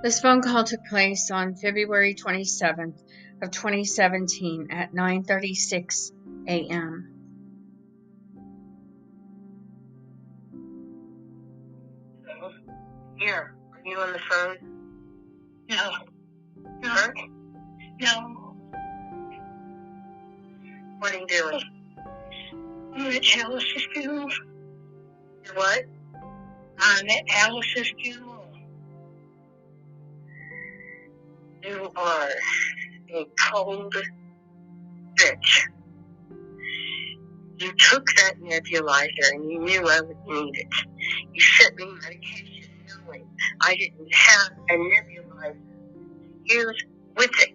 This phone call took place on February 27th of 2017 at 9:36 a.m. Yeah. Are you on the phone? No. Huh? No. What are you doing? I'm at Alice's funeral. You're what? I'm at Alice's funeral. You are a cold bitch. You took that nebulizer and you knew I would need it. You sent me medication knowing I didn't have a nebulizer to use with it.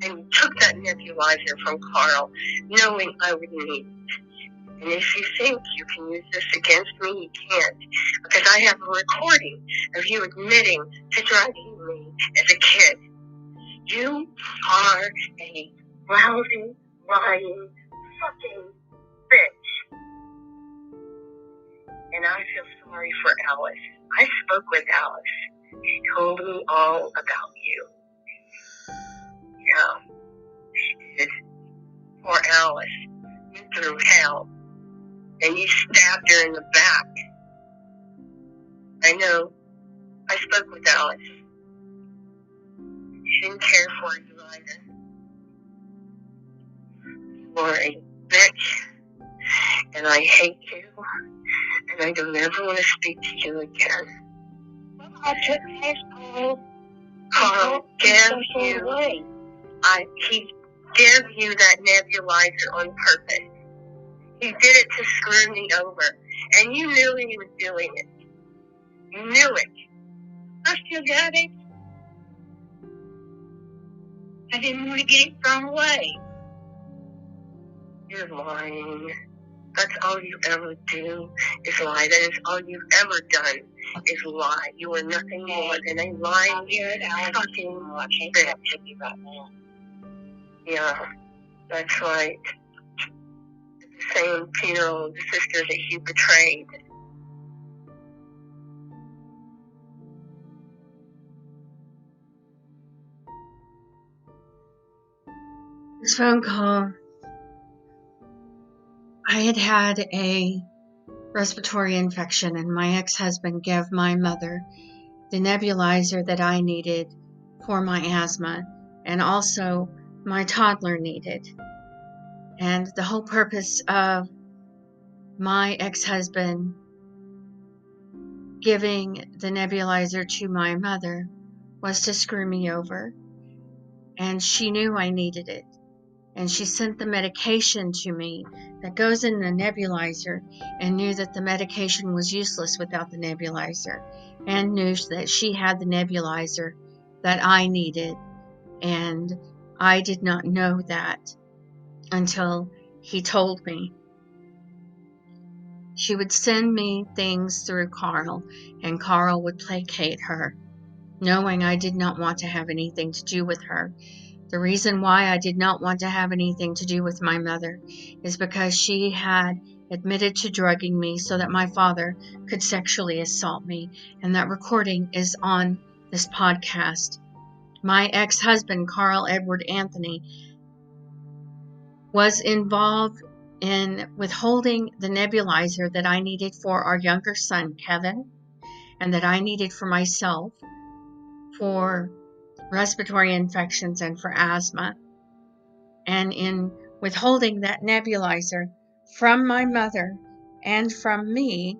And you took that nebulizer from Carl knowing I would need it. And if you think you can use this against me, you can't. Because I have a recording of you admitting to drugging me as a kid. You are a lousy, lying, fucking bitch. And I feel sorry for Alice. I spoke with Alice. She told me all about you. Yeah, she did. Poor Alice went through hell. And you stabbed her in the back. I know. I spoke with Alice. She didn't care for you either. You are a bitch. And I hate you. And I don't ever want to speak to you again. I took his Carl. Carl gave you. He gave you that nebulizer on purpose. He did it to screw me over. And you knew he was doing it. You knew it. I still got it. I didn't want to get it thrown away. You're lying. That's all you ever do is lie. That is all you've ever done is lie. You are nothing more than a lying, fucking bitch. Yeah, that's right. The same funeral of the sister that you betrayed. This phone call, I had a respiratory infection, and my ex-husband gave my mother the nebulizer that I needed for my asthma, and also my toddler needed. And the whole purpose of my ex-husband giving the nebulizer to my mother was to screw me over. And she knew I needed it. And she sent the medication to me that goes in the nebulizer, and knew that the medication was useless without the nebulizer, and knew that she had the nebulizer that I needed. And I did not know that until he told me. She would send me things through Carl, and Carl would placate her, knowing I did not want to have anything to do with her. The reason why I did not want to have anything to do with my mother is because she had admitted to drugging me so that my father could sexually assault me, and that recording is on this podcast. My ex-husband, Carl Edward Anthony, was involved in withholding the nebulizer that I needed for our younger son, Kevin, and that I needed for myself for respiratory infections and for asthma. And in withholding that nebulizer from my mother and from me,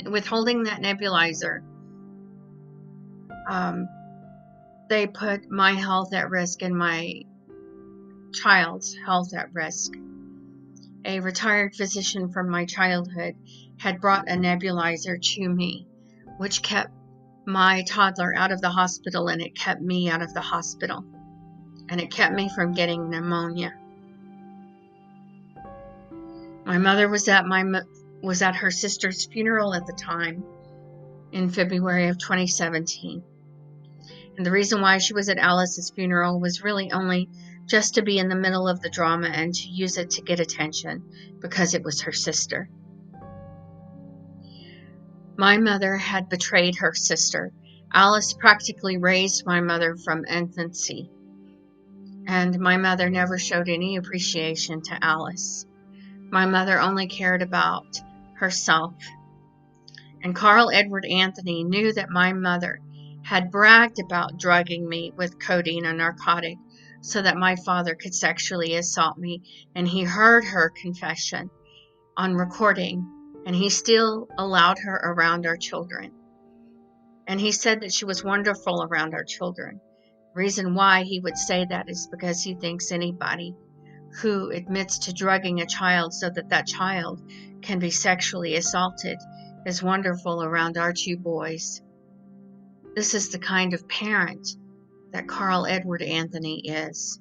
withholding that nebulizer, they put my health at risk and my child's health at risk. A retired physician from my childhood had brought a nebulizer to me, which kept my toddler out of the hospital, and it kept me out of the hospital, and it kept me from getting pneumonia. My mother was at her sister's funeral at the time in February of 2017. And the reason why she was at Alice's funeral was really only just to be in the middle of the drama and to use it to get attention, because it was her sister. My mother had betrayed her sister. Alice practically raised my mother from infancy, and my mother never showed any appreciation to Alice. My mother only cared about herself. And Carl Edward Anthony knew that my mother had bragged about drugging me with codeine, a narcotic, so that my father could sexually assault me, and he heard her confession on recording, and he still allowed her around our children. And he said that she was wonderful around our children. The reason why he would say that is because he thinks anybody who admits to drugging a child so that that child can be sexually assaulted is wonderful around our two boys. This is the kind of parent that Carl Edward Anthony is.